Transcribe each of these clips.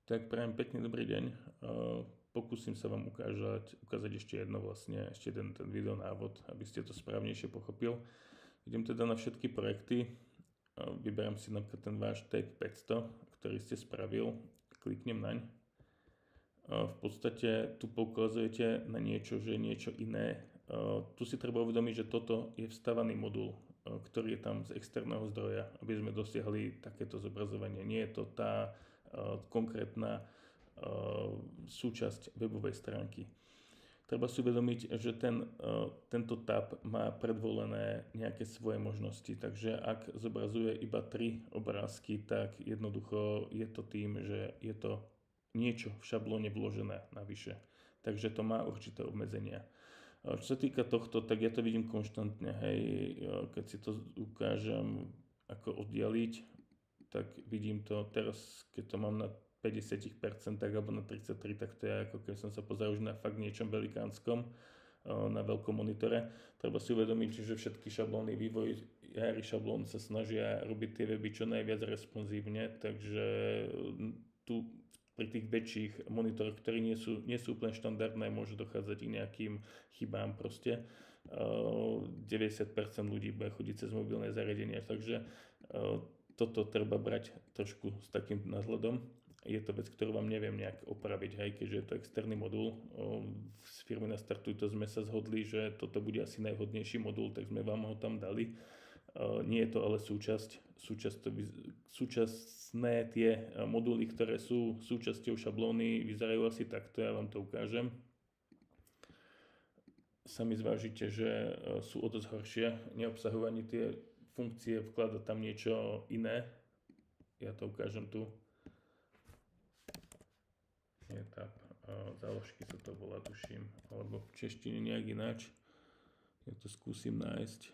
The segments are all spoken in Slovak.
Tak prajem pekný dobrý deň. Pokúsim sa vám ukázať ešte ešte jeden ten videonávod, aby ste to správnejšie pochopil. Idem teda na všetky projekty, vyberám si napríklad ten váš Take 500, ktorý ste spravil, kliknem naň. V podstate tu poukazujete na niečo, že je niečo iné. Tu si treba uvedomiť, že toto je vstavaný modul, ktorý je tam z externého zdroja, aby sme dosiahli takéto zobrazovanie. Nie je to tá konkrétna súčasť webovej stránky. Treba si uvedomiť, že tento tab má predvolené nejaké svoje možnosti, takže ak zobrazuje iba 3 obrázky, tak jednoducho je to tým, že je to niečo v šablóne vložené navyše. Takže to má určité obmedzenia. Čo sa týka tohto, tak ja to vidím konštantne, hej, keď si to ukážem ako oddialiť, tak vidím to teraz, keď to mám na 50% alebo na 33%, tak to je ako keď som sa pozeral už na fakt niečom velikánskom, na veľkom monitore. Treba si uvedomiť, že všetky šablóny, vývojári šablón sa snažia robiť tie weby čo najviac responsívne, takže tu pri tých väčších monitoroch, ktorí nie sú úplne štandardné, môže dochádzať k nejakým chybám proste. 90% ľudí bude chodiť cez mobilné zariadenia, takže toto treba brať trošku s takým nadhľadom. Je to vec, ktorú vám neviem nejak opraviť, hej, keďže je to externý modul. Z firmy Nastartuj to sme sa zhodli, že toto bude asi najvhodnejší modul, tak sme vám ho tam dali. Nie je to ale súčasné tie moduly, ktoré sú súčasťou šablóny, vyzerajú asi takto, ja vám to ukážem. Sami zvážite, že sú o dosť horšie, neobsahujú ani tie funkcie, vklada tam niečo iné. Ja to ukážem tu. Je tab, záložky sa to volá, tuším, alebo v češtine nejak ináč. Ja to skúsim nájsť.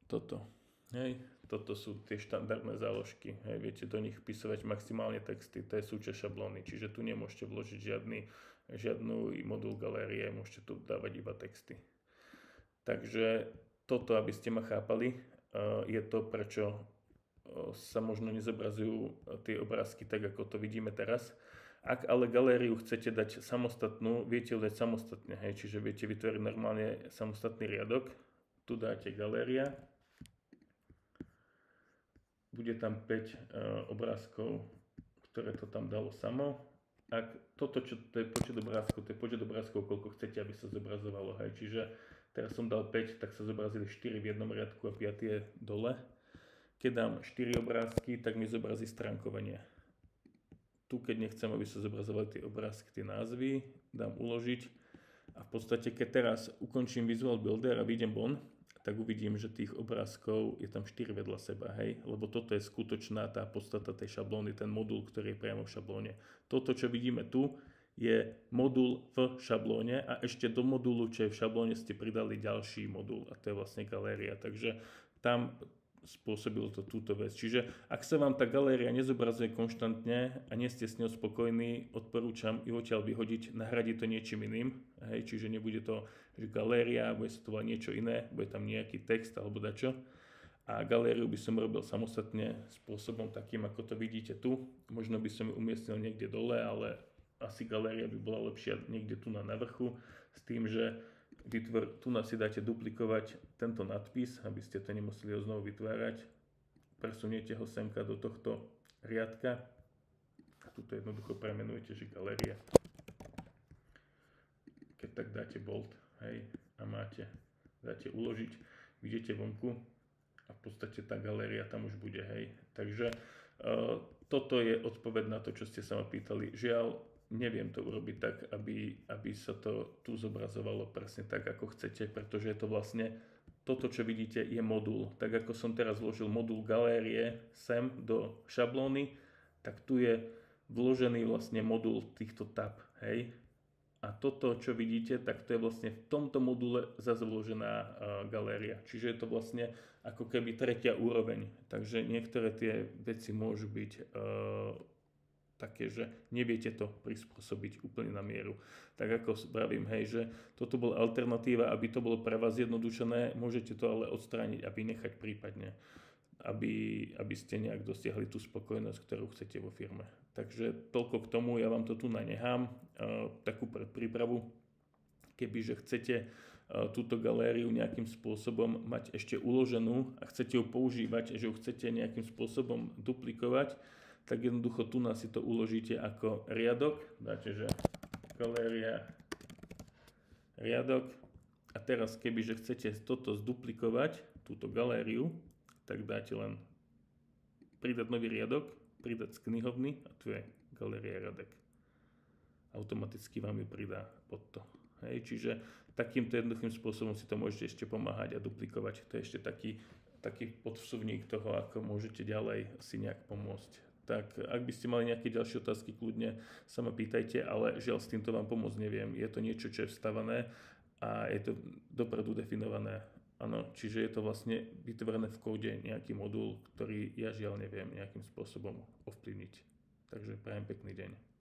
Toto. Hej, toto sú tie štandardné záložky. Hej, viete do nich vpisovať maximálne texty, to je súčasť šablóny, čiže tu nemôžete vložiť žiadnu modul galérie, môžete tu dávať iba texty. Takže toto, aby ste ma chápali, je to, prečo sa možno nezobrazujú tie obrázky tak, ako to vidíme teraz. Ak ale galériu chcete dať samostatnú, viete ju dať samostatne, hej, čiže viete vytvoriť normálne samostatný riadok. Tu dáte galéria. Bude tam 5 obrázkov, ktoré to tam dalo samo. Ak toto, čo to je počet obrázkov, koľko chcete, aby sa zobrazovalo, hej, čiže teraz som dal 5, tak sa zobrazili 4 v jednom riadku a 5 je dole. Keď dám 4 obrázky, tak mi zobrazí stránkovanie. Tu, keď nechcem, aby sa zobrazovali tie obrázky, tie názvy, dám uložiť. A v podstate, keď teraz ukončím Visual Builder a vyjdem von, tak uvidím, že tých obrázkov je tam 4 vedľa seba, hej? Lebo toto je skutočná tá podstata tej šablóny, ten modul, ktorý je priamo v šablóne. Toto, čo vidíme tu, je modul v šablóne a ešte do modulu, čo je v šablóne, ste pridali ďalší modul a to je vlastne galéria. Takže tam spôsobilo to túto vec. Čiže ak sa vám tá galéria nezobrazuje konštantne a nie ste s ňou spokojní, odporúčam ju odtiaľ vyhodiť, nahradiť to niečím iným. Hej, čiže nebude to že galéria, bude sa to volať niečo iné, bude tam nejaký text alebo dačo. A galériu by som robil samostatne spôsobom takým, ako to vidíte tu. Možno by som ju umiestnil niekde dole, ale asi galéria by bola lepšia niekde tu na vrchu, s tým, že tu si dáte duplikovať tento nadpis, aby ste to nemuseli ho znovu vytvárať. Presuniete ho semka do tohto riadka a tuto jednoducho premenujete, že galéria. Keď tak dáte bold, hej, a dáte uložiť, vidíte vonku a v podstate tá galéria tam už bude, hej. Takže toto je odpoveď na to, čo ste sa ma pýtali. Žiaľ, neviem to urobiť tak, aby sa to tu zobrazovalo presne tak, ako chcete, pretože je to vlastne, toto, čo vidíte, je modul. Tak ako som teraz vložil modul galérie sem do šablóny, tak tu je vložený vlastne modul týchto tab, hej. A toto, čo vidíte, tak to je vlastne v tomto module zase vložená galéria. Čiže je to vlastne ako keby tretia úroveň. Takže niektoré tie veci môžu byť také, že neviete to prispôsobiť úplne na mieru. Tak ako vravím, hej, že toto bola alternatíva, aby to bolo pre vás zjednodušené, môžete to ale odstrániť a vynechať prípadne, aby ste nejak dosiahli tú spokojnosť, ktorú chcete vo firme. Takže toľko k tomu, ja vám to tu nanechám, takú predprípravu. Kebyže chcete túto galériu nejakým spôsobom mať ešte uloženú a chcete ju používať, že ju chcete nejakým spôsobom duplikovať, tak jednoducho tu si to uložíte ako riadok. Dáte, že galéria, riadok. A teraz kebyže chcete toto zduplikovať, túto galériu, tak dáte len pridať nový riadok, pridať z knihovny a tu je galéria riadok. Automaticky vám ju pridá pod to. Hej, čiže takýmto jednoduchým spôsobom si to môžete ešte pomáhať a duplikovať. To je ešte taký podsuvník toho, ako môžete ďalej si nejak pomôcť. Tak ak by ste mali nejaké ďalšie otázky, kľudne sa ma pýtajte, ale žiaľ s týmto vám pomôcť neviem. Je to niečo, čo je vstavané a je to dopredu definované. Áno, čiže je to vlastne vytvorené v kóde nejaký modul, ktorý ja žiaľ neviem nejakým spôsobom ovplyvniť. Takže prajem pekný deň.